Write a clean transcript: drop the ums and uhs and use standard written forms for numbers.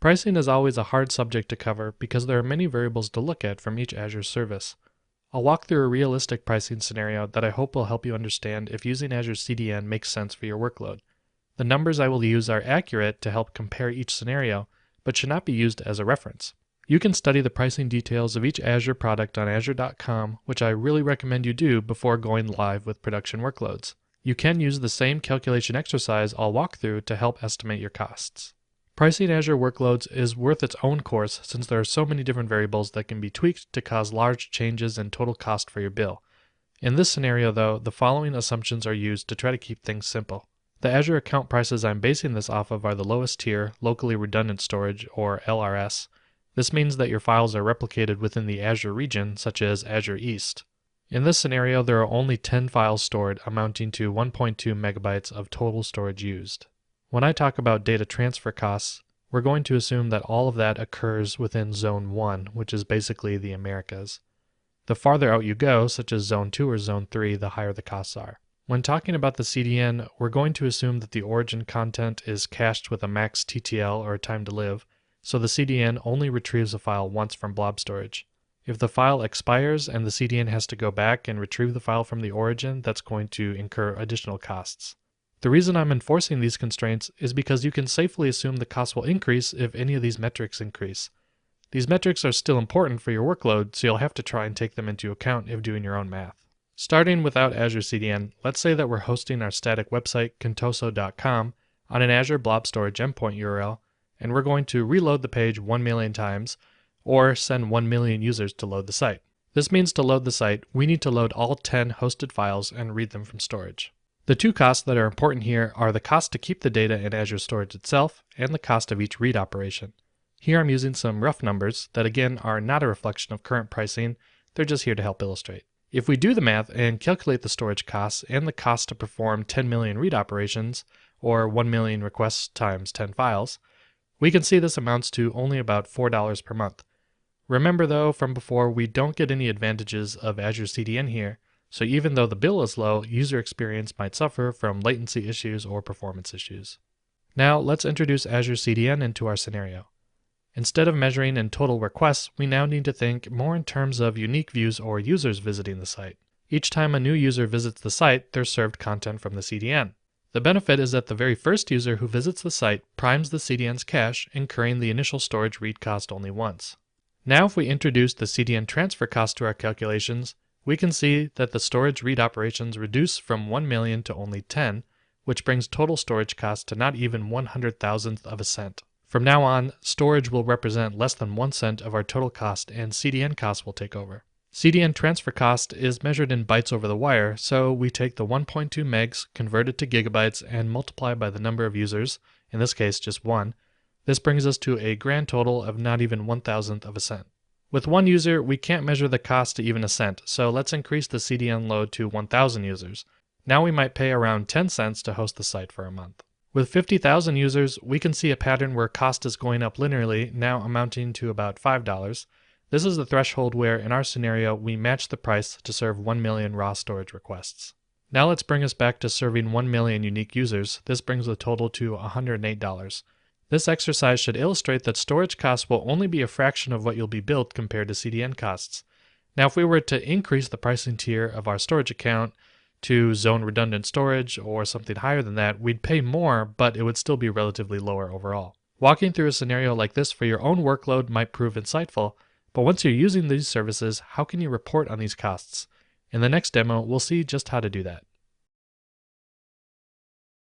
Pricing is always a hard subject to cover because there are many variables to look at from each Azure service. I'll walk through a realistic pricing scenario that I hope will help you understand if using Azure CDN makes sense for your workload. The numbers I will use are accurate to help compare each scenario, but should not be used as a reference. You can study the pricing details of each Azure product on azure.com, which I really recommend you do before going live with production workloads. You can use the same calculation exercise I'll walk through to help estimate your costs. Pricing Azure workloads is worth its own course since there are so many different variables that can be tweaked to cause large changes in total cost for your bill. In this scenario though, the following assumptions are used to try to keep things simple. The Azure account prices I'm basing this off of are the lowest tier, locally redundant storage, or LRS. This means that your files are replicated within the Azure region, such as Azure East. In this scenario, there are only 10 files stored, amounting to 1.2 megabytes of total storage used. When I talk about data transfer costs, we're going to assume that all of that occurs within Zone 1, which is basically the Americas. The farther out you go, such as Zone 2 or Zone 3, the higher the costs are. When talking about the CDN, we're going to assume that the origin content is cached with a max TTL or time to live, so the CDN only retrieves a file once from blob storage. If the file expires and the CDN has to go back and retrieve the file from the origin, that's going to incur additional costs. The reason I'm enforcing these constraints is because you can safely assume the cost will increase if any of these metrics increase. These metrics are still important for your workload, so you'll have to try and take them into account if doing your own math. Starting without Azure CDN, let's say that we're hosting our static website, contoso.com, on an Azure Blob Storage endpoint URL, and we're going to reload the page 1 million times, or send 1 million users to load the site. This means to load the site, we need to load all 10 hosted files and read them from storage. The two costs that are important here are the cost to keep the data in Azure Storage itself and the cost of each read operation. Here I'm using some rough numbers that again are not a reflection of current pricing, they're just here to help illustrate. If we do the math and calculate the storage costs and the cost to perform 10 million read operations, or 1 million requests times 10 files, we can see this amounts to only about $4 per month. Remember though, from before, we don't get any advantages of Azure CDN here, so even though the bill is low, user experience might suffer from latency issues or performance issues. Now let's introduce Azure CDN into our scenario. Instead of measuring in total requests, we now need to think more in terms of unique views or users visiting the site. Each time a new user visits the site, they're served content from the CDN. The benefit is that the very first user who visits the site primes the CDN's cache, incurring the initial storage read cost only once. Now if we introduce the CDN transfer cost to our calculations, we can see that the storage read operations reduce from 1 million to only 10, which brings total storage cost to not even 1/100,000th of a cent. From now on, storage will represent less than 1 cent of our total cost and CDN costs will take over. CDN transfer cost is measured in bytes over the wire, so we take the 1.2 megs, convert it to gigabytes, and multiply by the number of users, in this case just 1. This brings us to a grand total of not even 1,000th of a cent. With one user, we can't measure the cost to even a cent, so let's increase the CDN load to 1,000 users. Now we might pay around 10 cents to host the site for a month. With 50,000 users, we can see a pattern where cost is going up linearly, now amounting to about $5. This is the threshold where, in our scenario, we match the price to serve 1 million raw storage requests. Now let's bring us back to serving 1 million unique users. This brings the total to $108. This exercise should illustrate that storage costs will only be a fraction of what you'll be billed compared to CDN costs. Now if we were to increase the pricing tier of our storage account to zone redundant storage or something higher than that, we'd pay more, but it would still be relatively lower overall. Walking through a scenario like this for your own workload might prove insightful, but once you're using these services, how can you report on these costs? In the next demo, we'll see just how to do that.